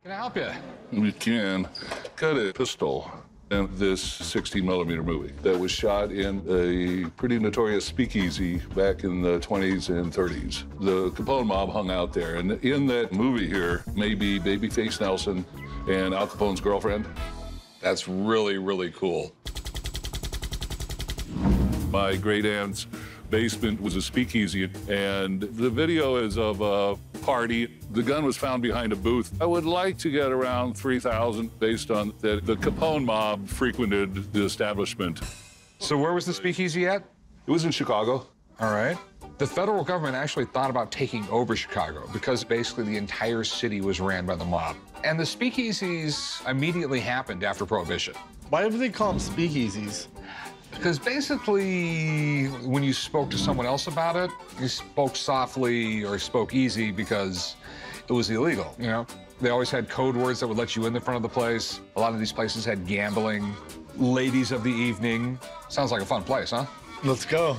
Can I help you? We can. Got a pistol in this 16mm movie that was shot in a pretty notorious speakeasy back in the 20s and 30s. The Capone mob hung out there, and in that movie here may be Babyface Nelson and Al Capone's girlfriend. That's really, really cool. My great-aunt's basement was a speakeasy, and the video is of a party. The gun was found behind a booth. I would like to get around 3,000 based on that. The Capone mob frequented the establishment. So where was the speakeasy at? It was in Chicago. All right. The federal government actually thought about taking over Chicago because basically the entire city was ran by the mob. And the speakeasies immediately happened after Prohibition. Why do they call them speakeasies? Because basically, when you spoke to someone else about it, you spoke softly or spoke easy because it was illegal, you know? They always had code words that would let you in the front of the place. A lot of these places had gambling, ladies of the evening. Sounds like a fun place, huh? Let's go.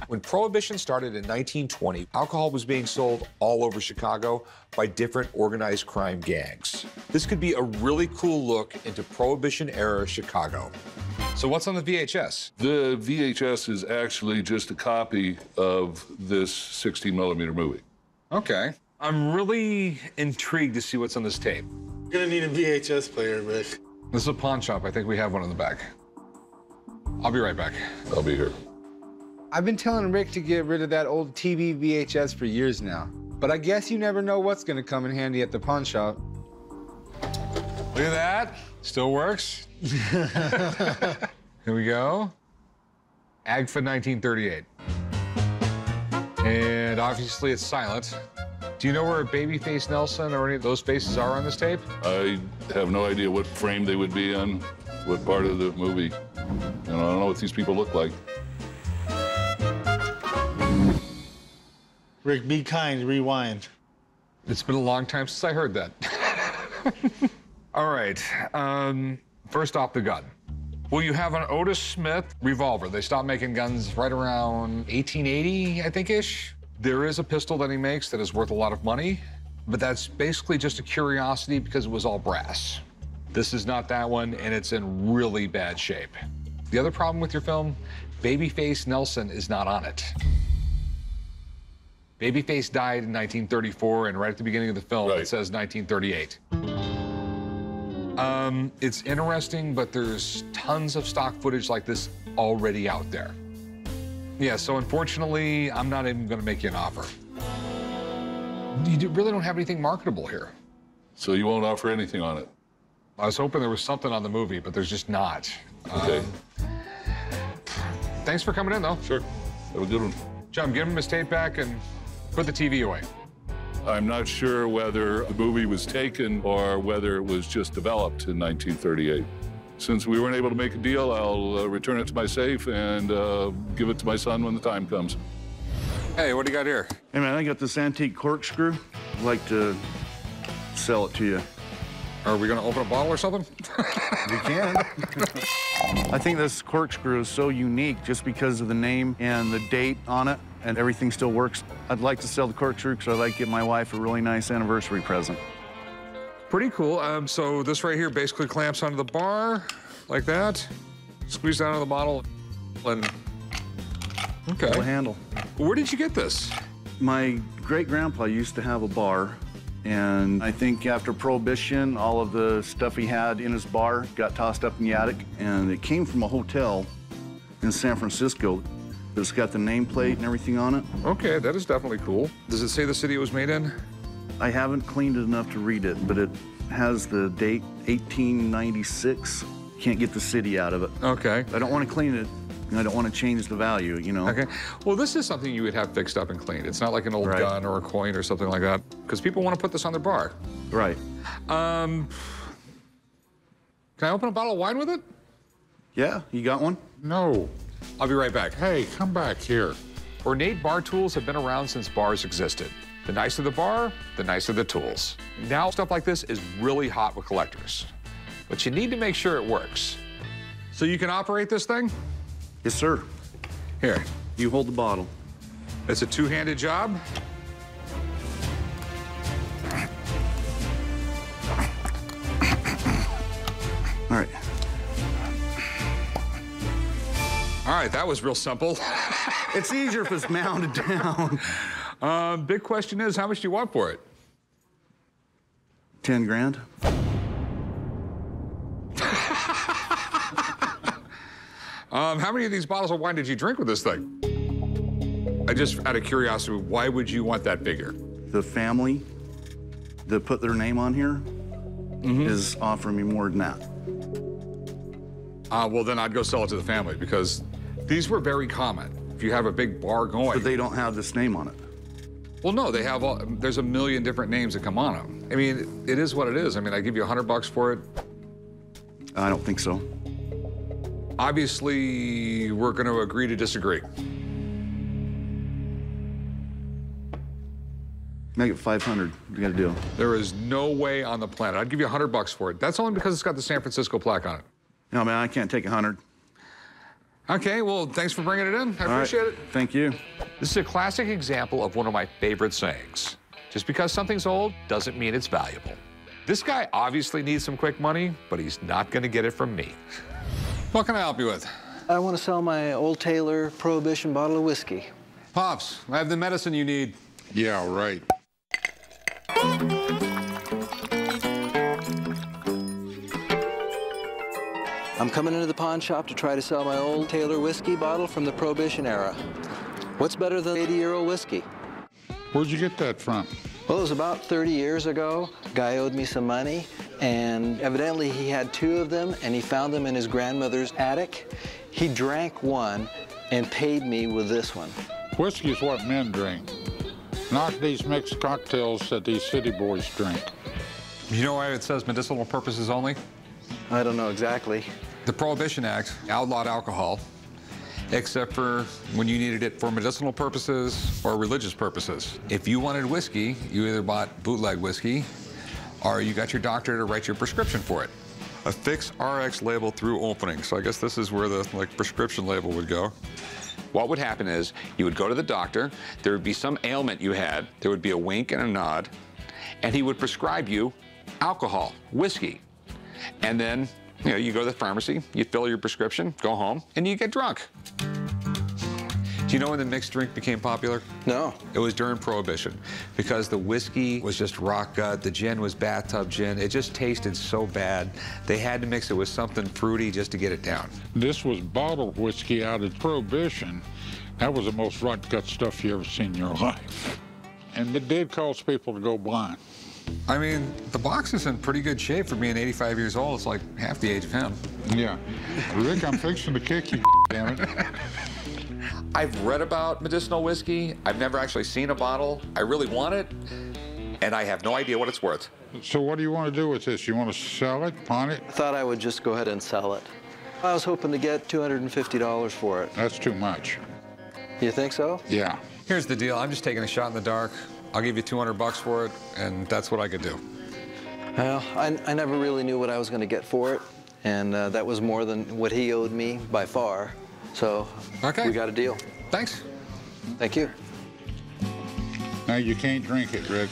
When Prohibition started in 1920, alcohol was being sold all over Chicago by different organized crime gangs. This could be a really cool look into Prohibition-era Chicago. So what's on the VHS? The VHS is actually just a copy of this 16mm movie. Okay. I'm really intrigued to see what's on this tape. You're gonna need a VHS player, Rick. This is a pawn shop. I think we have one in the back. I'll be right back. I'll be here. I've been telling Rick to get rid of that old TV VHS for years now. But I guess you never know what's gonna come in handy at the pawn shop. Look at that. Still works. Here we go. AGFA 1938. And obviously it's silent. Do you know where Babyface Nelson or any of those faces are on this tape? I have no idea what frame they would be in, what part of the movie. And I don't know what these people look like. Rick, be kind, rewind. It's been a long time since I heard that. All right, first off, the gun. Well, you have an Otis Smith revolver. They stopped making guns right around 1880, I think-ish. There is a pistol that he makes that is worth a lot of money, but that's basically just a curiosity because it was all brass. This is not that one, and it's in really bad shape. The other problem with your film, Babyface Nelson is not on it. Babyface died in 1934, and right at the beginning of the film, It says 1938. It's interesting, but there's tons of stock footage like this already out there. Yeah, so unfortunately, I'm not even gonna make you an offer. You really don't have anything marketable here. So you won't offer anything on it? I was hoping there was something on the movie, but there's just not. Okay. Thanks for coming in, though. Sure. Have a good one. John, give him his tape back and put the TV away. I'm not sure whether the movie was taken or whether it was just developed in 1938. Since we weren't able to make a deal, I'll return it to my safe and give it to my son when the time comes. Hey, what do you got here? Hey, man, I got this antique corkscrew. I'd like to sell it to you. Are we gonna open a bottle or something? You can. I think this corkscrew is so unique just because of the name and the date on it, and everything still works. I'd like to sell the corkscrew because I'd like to get my wife a really nice anniversary present. Pretty cool. So this right here basically clamps onto the bar, like that. Squeeze down on the bottle, and okay. Full handle. Where did you get this? My great-grandpa used to have a bar, and I think after Prohibition, all of the stuff he had in his bar got tossed up in the attic, and it came from a hotel in San Francisco. It's got the nameplate and everything on it. Okay, that is definitely cool. Does it say the city it was made in? I haven't cleaned it enough to read it, but it has the date 1896. Can't get the city out of it. Okay. I don't want to clean it, and I don't want to change the value, you know? Okay. Well, this is something you would have fixed up and cleaned. It's not like an old gun or a coin or something like that, because people want to put this on their bar. Right. Can I open a bottle of wine with it? Yeah, you got one? No. I'll be right back. Hey, come back here. Ornate bar tools have been around since bars existed. The nicer the bar, the nicer the tools. Now, stuff like this is really hot with collectors. But you need to make sure it works. So you can operate this thing? Yes, sir. Here. You hold the bottle. It's a two-handed job. right, that was real simple. It's easier if it's mounted down. Big question is, how much do you want for it? 10 grand. How many of these bottles of wine did you drink with this thing? I just, out of curiosity, why would you want that figure? The family that put their name on here is offering me more than that. Well, then I'd go sell it to the family because these were very common. If you have a big bar going. But they don't have this name on it. Well, no, they have there's a million different names that come on them. I mean, it is what it is. I mean, I give you $100 for it. I don't think so. Obviously, we're going to agree to disagree. Make it 500. We got a deal. There is no way on the planet. I'd give you $100 for it. That's only because it's got the San Francisco plaque on it. No, man, I can't take 100. Okay, well, thanks for bringing it in. I All right. appreciate it. Thank you. This is a classic example of one of my favorite sayings. Just because something's old doesn't mean it's valuable. This guy obviously needs some quick money, but he's not going to get it from me. What can I help you with? I want to sell my Old Taylor Prohibition bottle of whiskey. Pops, I have the medicine you need. Yeah, right. I'm coming into the pawn shop to try to sell my Old Taylor whiskey bottle from the Prohibition era. What's better than 80-year-old whiskey? Where'd you get that from? Well, it was about 30 years ago. A guy owed me some money, and evidently he had 2 of them, and he found them in his grandmother's attic. He drank one and paid me with this one. Whiskey is what men drink, not these mixed cocktails that these city boys drink. You know why it says medicinal purposes only? I don't know exactly. The Prohibition Act outlawed alcohol, except for when you needed it for medicinal purposes or religious purposes. If you wanted whiskey, you either bought bootleg whiskey or you got your doctor to write your prescription for it. A fixed RX label through opening. So I guess this is where the prescription label would go. What would happen is you would go to the doctor, there would be some ailment you had, there would be a wink and a nod, and he would prescribe you alcohol, whiskey. And then, you go to the pharmacy, you fill your prescription, go home, and you get drunk. Do you know when the mixed drink became popular? No. It was during Prohibition, because the whiskey was just rock gut, the gin was bathtub gin. It just tasted so bad. They had to mix it with something fruity just to get it down. This was bottled whiskey out of Prohibition. That was the most rot gut stuff you ever seen in your life. And it did cause people to go blind. I mean, the box is in pretty good shape for being 85 years old. It's like half the age of him. Yeah. Rick, I'm fixing to kick you, damn it. I've read about medicinal whiskey. I've never actually seen a bottle. I really want it, and I have no idea what it's worth. So what do you want to do with this? You want to sell it, pawn it? I thought I would just go ahead and sell it. I was hoping to get $250 for it. That's too much. You think so? Yeah. Here's the deal. I'm just taking a shot in the dark. I'll give you $200 for it, and that's what I could do. Well, I never really knew what I was going to get for it, and that was more than what he owed me by far. So Okay. we got a deal. Thanks. Thank you. Now you can't drink it, Rick.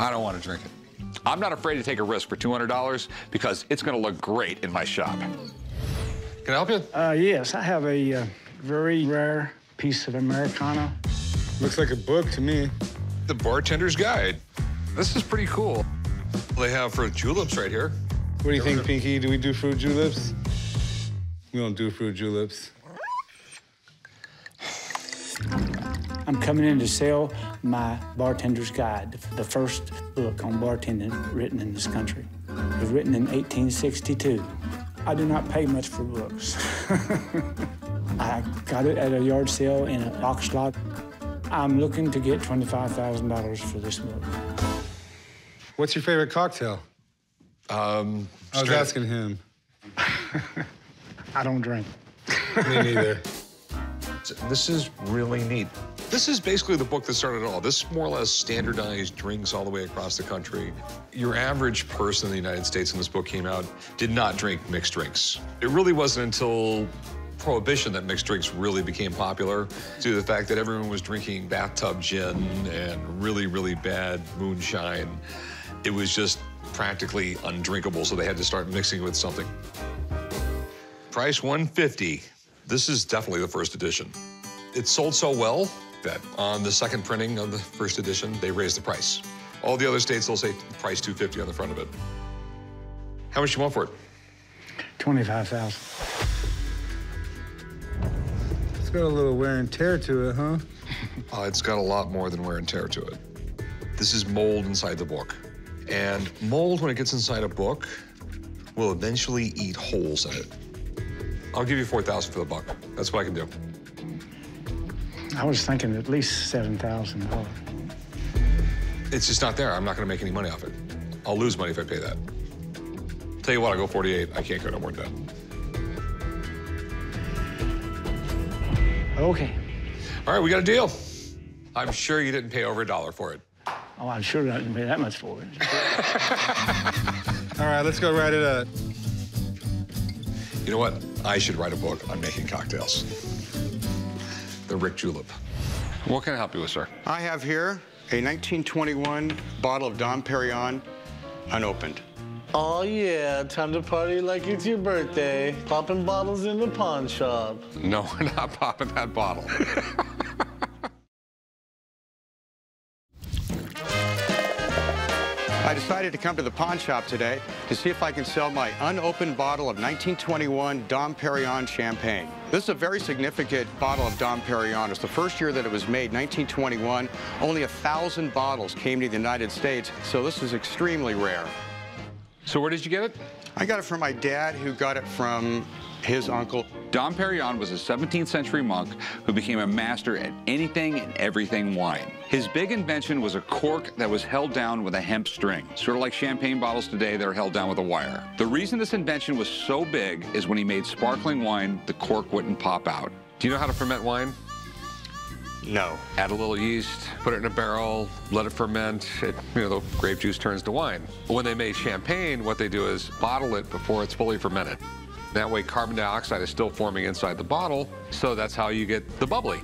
I don't want to drink it. I'm not afraid to take a risk for $200 because it's going to look great in my shop. Can I help you? Yes, I have a very rare piece of Americana. Looks like a book to me. The Bartender's Guide. This is pretty cool. They have for juleps right here. What do you think, Pinky? Do we do fruit juleps? We don't do fruit juleps. I'm coming in to sell my Bartender's Guide, the first book on bartending written in this country. It was written in 1862. I do not pay much for books. I got it at a yard sale in an auction lot. I'm looking to get $25,000 for this book. What's your favorite cocktail? I was asking him. I don't drink. Me neither. This is really neat. This is basically the book that started it all. This more or less standardized drinks all the way across the country. Your average person in the United States when this book came out did not drink mixed drinks. It really wasn't until Prohibition that mixed drinks really became popular due to the fact that everyone was drinking bathtub gin and really, really bad moonshine. It was just practically undrinkable, so they had to start mixing it with something. Price $150. This is definitely the first edition. It sold so well that on the second printing of the first edition, they raised the price. All the other states will say price $250 on the front of it. How much do you want for it? $25,000. It's got a little wear and tear to it, huh? It's got a lot more than wear and tear to it. This is mold inside the book. And mold, when it gets inside a book, will eventually eat holes in it. I'll give you $4,000 for the buck. That's what I can do. I was thinking at least $7,000. It's just not there. I'm not going to make any money off it. I'll lose money if I pay that. Tell you what, I'll go 48. I can't go no more than that. Okay. All right, we got a deal. I'm sure you didn't pay over $1 for it. Oh, I'm sure I didn't pay that much for it. All right, let's go write it up. You know what? I should write a book on making cocktails. The Rick Julep. What can I help you with, sir? I have here a 1921 bottle of Dom Perignon, unopened. Oh, yeah, time to party like it's your birthday. Popping bottles in the pawn shop. No, we're not popping that bottle. I decided to come to the pawn shop today to see if I can sell my unopened bottle of 1921 Dom Perignon champagne. This is a very significant bottle of Dom Perignon. It's the first year that it was made, 1921. Only 1,000 bottles came to the United States, so this is extremely rare. So where did you get it? I got it from my dad, who got it from his uncle. Dom Perignon was a 17th century monk who became a master at anything and everything wine. His big invention was a cork that was held down with a hemp string, sort of like champagne bottles today that are held down with a wire. The reason this invention was so big is when he made sparkling wine, the cork wouldn't pop out. Do you know how to ferment wine? No. Add a little yeast, put it in a barrel, let it ferment. The grape juice turns to wine. When they make champagne, what they do is bottle it before it's fully fermented. That way, carbon dioxide is still forming inside the bottle, so that's how you get the bubbly.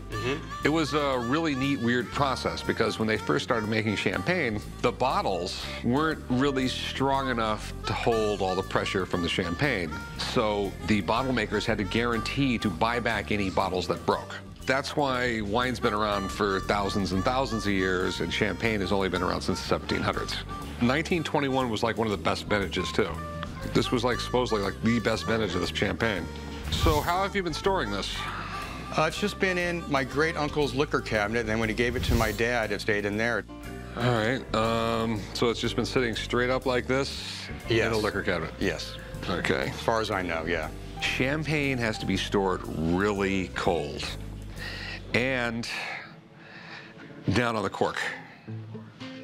It was a really neat, weird process because when they first started making champagne, the bottles weren't really strong enough to hold all the pressure from the champagne. So the bottle makers had to guarantee to buy back any bottles that broke. That's why wine's been around for thousands and thousands of years, and champagne has only been around since the 1700s. 1921 was like one of the best vintages, too. This was supposedly the best vintage of this champagne. So how have you been storing this? It's just been in my great uncle's liquor cabinet, and then when he gave it to my dad, it stayed in there. All right, so it's just been sitting straight up like this in a liquor cabinet? Yes. Okay. As far as I know, yeah. Champagne has to be stored really cold and down on the cork.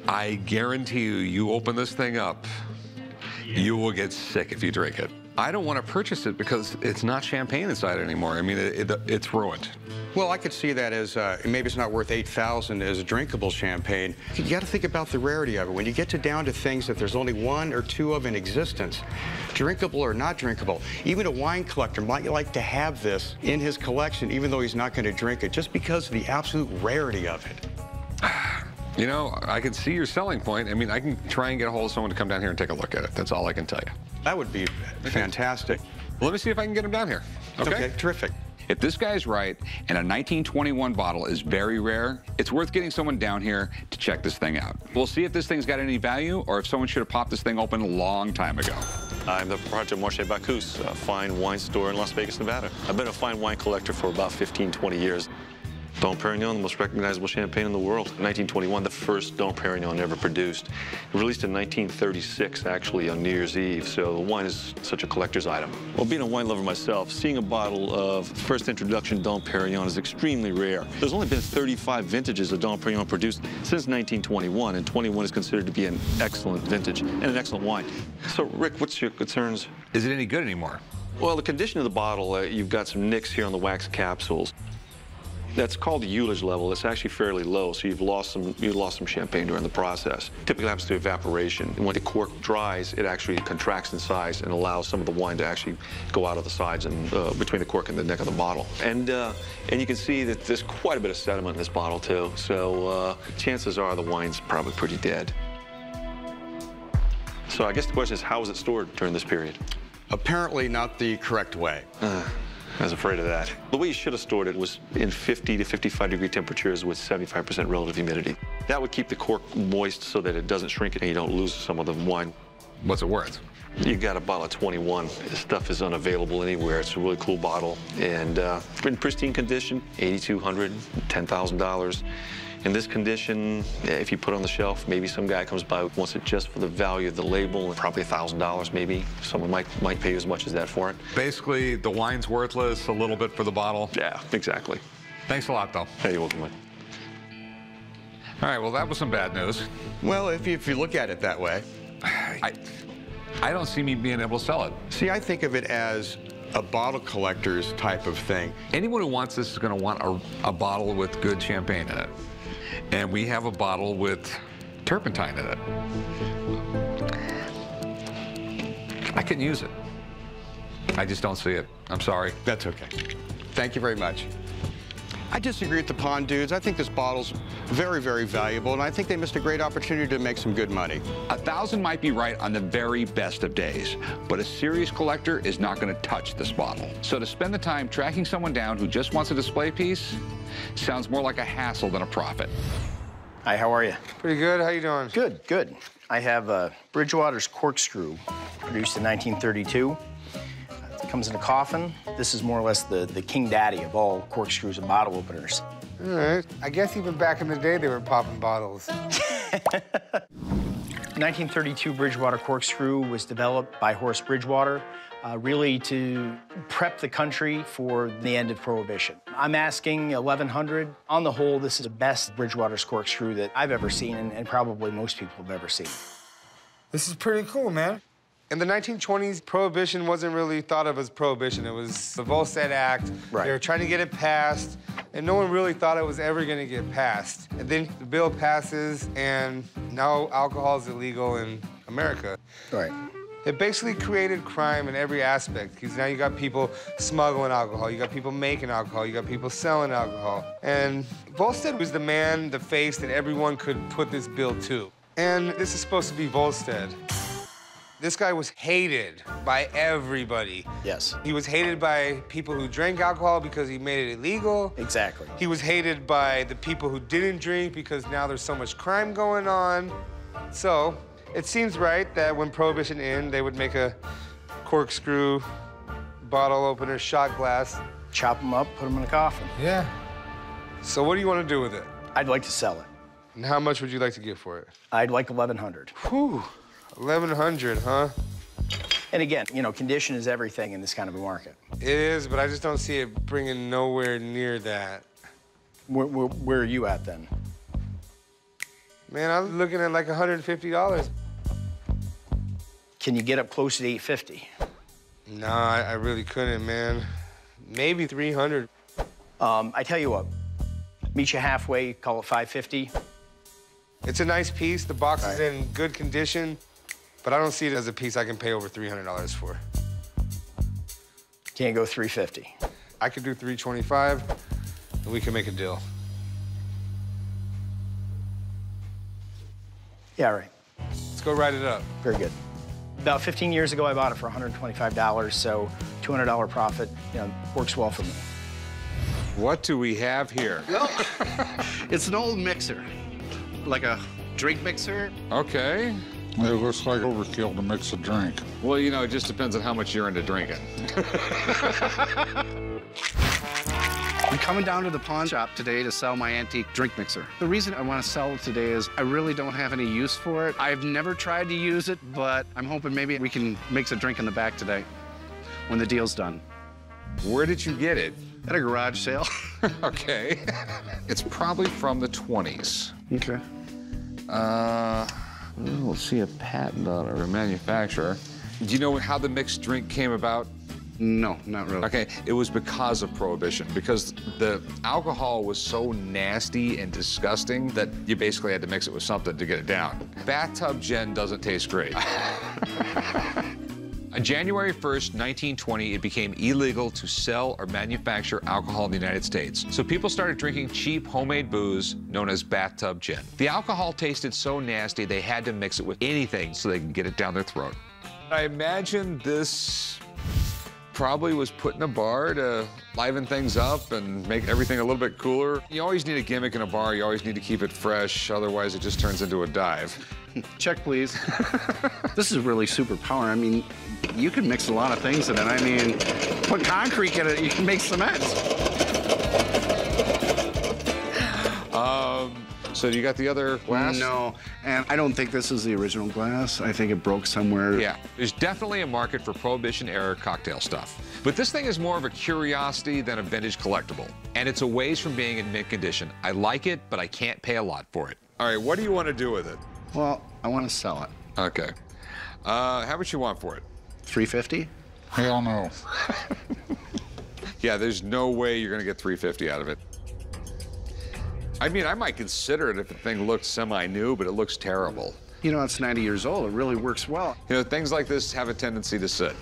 I guarantee you open this thing up, you will get sick if you drink it. I don't want to purchase it because it's not champagne inside it anymore. I mean, it's ruined. Well, I could see that as maybe it's not worth $8,000 as a drinkable champagne. You got to think about the rarity of it. When you get down to things that there's only one or two of in existence, drinkable or not drinkable, even a wine collector might like to have this in his collection, even though he's not going to drink it, just because of the absolute rarity of it. You know, I can see your selling point. I mean, I can try and get a hold of someone to come down here and take a look at it. That's all I can tell you. That would be fantastic. Well, let me see if I can get him down here. Okay, terrific. If this guy's right, and a 1921 bottle is very rare, it's worth getting someone down here to check this thing out. We'll see if this thing's got any value or if someone should have popped this thing open a long time ago. I'm the proprietor of Marché Bacchus, a fine wine store in Las Vegas, Nevada. I've been a fine wine collector for about 15, 20 years. Dom Perignon, the most recognizable champagne in the world. 1921, the first Dom Perignon ever produced. Released in 1936, actually, on New Year's Eve, so the wine is such a collector's item. Well, being a wine lover myself, seeing a bottle of first introduction Dom Perignon is extremely rare. There's only been 35 vintages of Dom Perignon produced since 1921, and 21 is considered to be an excellent vintage and an excellent wine. So, Rick, what's your concerns? Is it any good anymore? Well, the condition of the bottle, you've got some nicks here on the wax capsules. That's called the Eulage level. It's actually fairly low, so you lost some champagne during the process. Typically happens to evaporation. And when the cork dries, it actually contracts in size and allows some of the wine to actually go out of the sides and between the cork and the neck of the bottle. And you can see that there's quite a bit of sediment in this bottle too. So chances are the wine's probably pretty dead. So I guess the question is, how was it stored during this period? Apparently not the correct way. I was afraid of that. The way you should have stored it was in 50 to 55 degree temperatures with 75% relative humidity. That would keep the cork moist so that it doesn't shrink and you don't lose some of the wine. What's it worth? You got a bottle of 21. This stuff is unavailable anywhere. It's a really cool bottle. And in pristine condition, $8,200, $10,000. In this condition, if you put it on the shelf, maybe some guy comes by who wants it just for the value of the label, probably $1,000 maybe. Someone might pay you as much as that for it. Basically, the wine's worthless, a little bit for the bottle. Yeah, exactly. Thanks a lot, though. Hey, you're welcome, man. All right, well, that was some bad news. Well, if you look at it that way. I don't see me being able to sell it. See, I think of it as a bottle collector's type of thing. Anyone who wants this is going to want a bottle with good champagne in it. And we have a bottle with turpentine in it. I can use it. I just don't see it. I'm sorry. That's okay. Thank you very much. I disagree with the Pond dudes. I think this bottle's very, very valuable, and I think they missed a great opportunity to make some good money. 1,000 might be right on the very best of days, but a serious collector is not going to touch this bottle. So to spend the time tracking someone down who just wants a display piece sounds more like a hassle than a profit. Hi, how are you? Pretty good. How you doing? Good, good. I have Bridgewater's Corkscrew, produced in 1932. It comes in a coffin. This is more or less the king daddy of all corkscrews and bottle openers. All right. I guess even back in the day, they were popping bottles. 1932 Bridgewater Corkscrew was developed by Horace Bridgewater, really to prep the country for the end of Prohibition. I'm asking $1,100. On the whole, this is the best Bridgewater's Corkscrew that I've ever seen, and probably most people have ever seen. This is pretty cool, man. In the 1920s, Prohibition wasn't really thought of as Prohibition. It was the Volstead Act. Right. They were trying to get it passed, and no one really thought it was ever going to get passed. And then the bill passes, and now alcohol is illegal in America. Right. It basically created crime in every aspect, because now you got people smuggling alcohol, you got people making alcohol, you got people selling alcohol. And Volstead was the man, the face that everyone could put this bill to. And this is supposed to be Volstead. This guy was hated by everybody. Yes. He was hated by people who drank alcohol because he made it illegal. Exactly. He was hated by the people who didn't drink because now there's so much crime going on. So it seems right that when Prohibition ended, they would make a corkscrew, bottle opener, shot glass. Chop them up, put them in a coffin. Yeah. So what do you want to do with it? I'd like to sell it. And how much would you like to get for it? I'd like $1,100. Whew. 1,100, huh? And again, you know, condition is everything in this kind of a market. It is, but I just don't see it bringing nowhere near that. Where are you at then? Man, I'm looking at like $150. Can you get up close to $850? No, I really couldn't, man. Maybe 300. I tell you what, meet you halfway, call it $550. It's a nice piece. The box is in good condition, but I don't see it as a piece I can pay over $300 for. Can't go $350. I could do $325, and we can make a deal. Yeah, right. Let's go write it up. Very good. About 15 years ago, I bought it for $125, so $200 profit, you know, works well for me. What do we have here? Well, it's an old mixer, like a drink mixer. Okay. It looks like overkill to mix a drink. Well, you know, it just depends on how much you're into drinking. I'm coming down to the pawn shop today to sell my antique drink mixer. The reason I want to sell it today is I really don't have any use for it. I've never tried to use it, but I'm hoping maybe we can mix a drink in the back today when the deal's done. Where did you get it? At a garage sale. Okay. It's probably from the 20s. Okay. We'll see a patent on it or a manufacturer. Do you know how the mixed drink came about? No, not really. Okay, it was because of Prohibition, because the alcohol was so nasty and disgusting that you basically had to mix it with something to get it down. Bathtub gin doesn't taste great. On January 1st, 1920, it became illegal to sell or manufacture alcohol in the United States. So people started drinking cheap homemade booze known as bathtub gin. The alcohol tasted so nasty, they had to mix it with anything so they could get it down their throat. I imagine this probably was put in a bar to liven things up and make everything a little bit cooler. You always need a gimmick in a bar. You always need to keep it fresh. Otherwise, it just turns into a dive. Check, please. This is really super power. I mean, you can mix a lot of things in it. I mean, put concrete in it, you can make cement. So you got the other glass? No, and I don't think this is the original glass. I think it broke somewhere. Yeah, there's definitely a market for Prohibition-era cocktail stuff. But this thing is more of a curiosity than a vintage collectible. And it's a ways from being in mint condition. I like it, but I can't pay a lot for it. All right, what do you want to do with it? Well, I want to sell it. Okay. How much you want for it? $350? Hell no. Yeah, there's no way you're going to get $350 out of it. I mean, I might consider it if the thing looked semi-new, but it looks terrible. You know, it's 90 years old. It really works well. You know, things like this have a tendency to sit.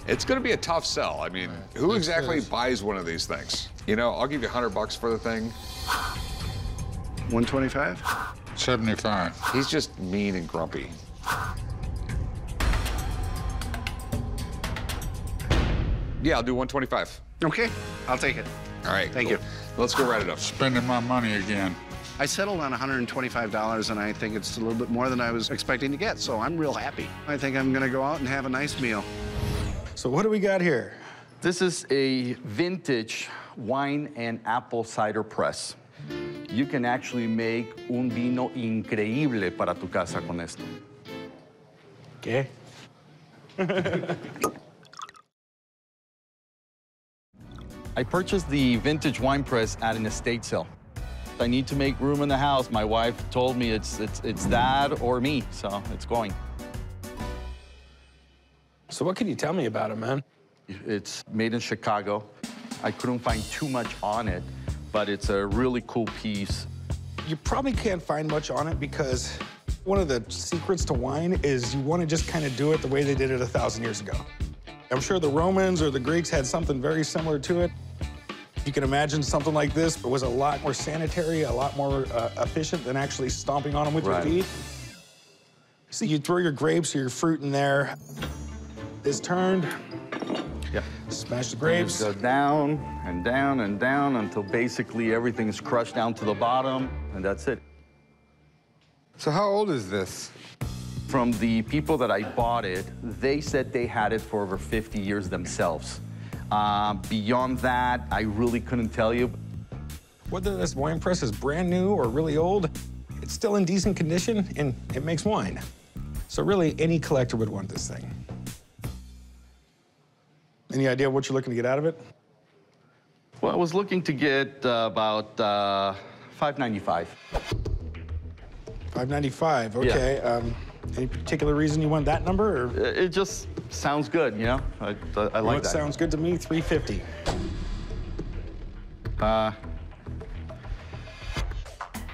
It's going to be a tough sell. I mean, who exactly buys one of these things? You know, I'll give you $100 for the thing. 125? 75. He's just mean and grumpy. Yeah, I'll do 125. Okay, I'll take it. All right. Thank you. Let's go write it up. Spending my money again. I settled on $125, and I think it's a little bit more than I was expecting to get, so I'm real happy. I think I'm gonna go out and have a nice meal. So what do we got here? This is a vintage wine and apple cider press. You can actually make un vino increíble para tu casa con esto. ¿Qué? I purchased the vintage wine press at an estate sale. I need to make room in the house. My wife told me it's that or me, so it's going. So what can you tell me about it, man? It's made in Chicago. I couldn't find too much on it, but it's a really cool piece. You probably can't find much on it because one of the secrets to wine is you want to just kind of do it the way they did it 1,000 years ago. I'm sure the Romans or the Greeks had something very similar to it. You can imagine something like this, but was a lot more sanitary, a lot more efficient than actually stomping on them with your feet. So you throw your grapes or your fruit in there. It's turned. Yeah. Smash the grapes. Go down and down and down until basically everything is crushed down to the bottom, and that's it. So how old is this? From the people that I bought it, they said they had it for over 50 years themselves. Beyond that, I really couldn't tell you. Whether this wine press is brand new or really old, it's still in decent condition and it makes wine. So really, any collector would want this thing. Any idea what you're looking to get out of it? Well, I was looking to get about $595. $595, okay. Yeah. Any particular reason you want that number? Or? It just sounds good, you know? I like that. Sounds good to me, $350. How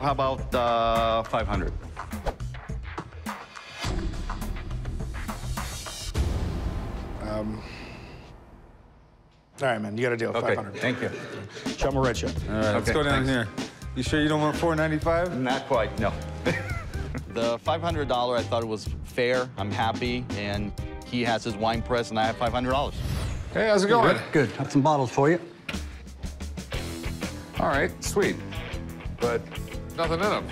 about $500? All right, man, you got a deal, Okay, 500. thank you. Chum will write you. All right, let's go down here. You sure you don't want $495? Not quite, no. The $500, I thought it was fair. I'm happy, and he has his wine press, and I have $500. Hey, how's it going? Good. Got some bottles for you. All right, sweet. But nothing in them.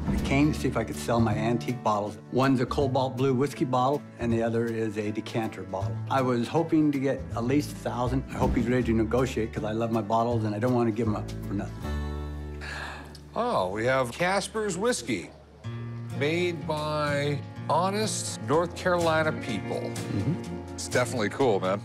I came to see if I could sell my antique bottles. One's a Cobalt Blue whiskey bottle, and the other is a decanter bottle. I was hoping to get at least 1,000. I hope he's ready to negotiate, because I love my bottles, and I don't want to give them up for nothing. Oh, we have Casper's Whiskey, made by honest North Carolina people. It's definitely cool, man.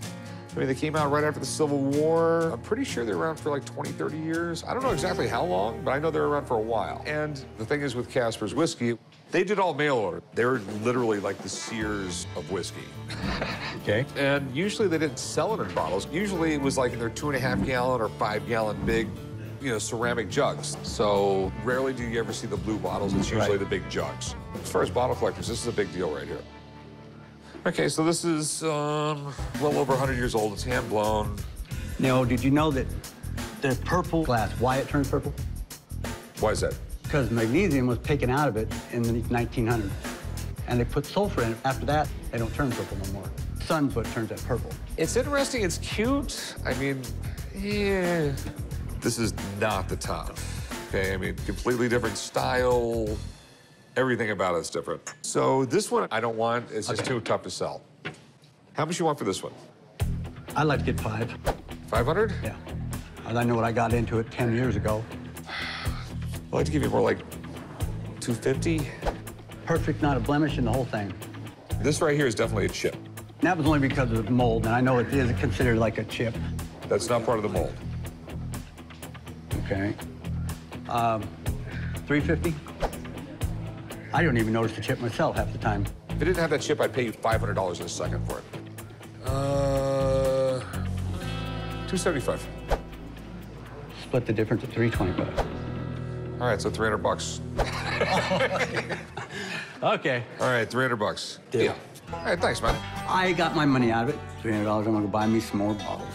I mean, they came out right after the Civil War. I'm pretty sure they're around for like 20, 30 years. I don't know exactly how long, but I know they're around for a while. And the thing is with Casper's Whiskey, they did all mail order. They're literally like the Sears of whiskey. Okay. And usually they didn't sell it in bottles. Usually it was like in their 2.5 gallon or 5 gallon big, you know, ceramic jugs. So rarely do you ever see the blue bottles. It's usually the big jugs. As far as bottle collectors, this is a big deal right here. Okay, so this is well over 100 years old. It's hand blown. Now, did you know that the purple glass, why it turns purple? Why is that? Because magnesium was taken out of it in the 1900s. and they put sulfur in it. After that, they don't turn purple no more. Sun's what turns that purple. It's interesting, it's cute. I mean, yeah. This is not the top, okay? I mean, completely different style. Everything about it's different. So this one I don't want, it's just too tough to sell. How much you want for this one? I'd like to get 5. 500? Yeah. I know what I got into it 10 years ago. I'd like to give you more like 250. Perfect, not a blemish in the whole thing. This right here is definitely a chip. That was only because of the mold, and I know it is considered like a chip. That's not part of the mold. Okay. 350? I don't even notice the chip myself half the time. If it didn't have that chip, I'd pay you $500 in a second for it. 275. Split the difference at 325. All right, so 300 bucks. Okay. All right, 300 bucks. Deal. All right, thanks, man. I got my money out of it. $300, I'm gonna go buy me some more bottles.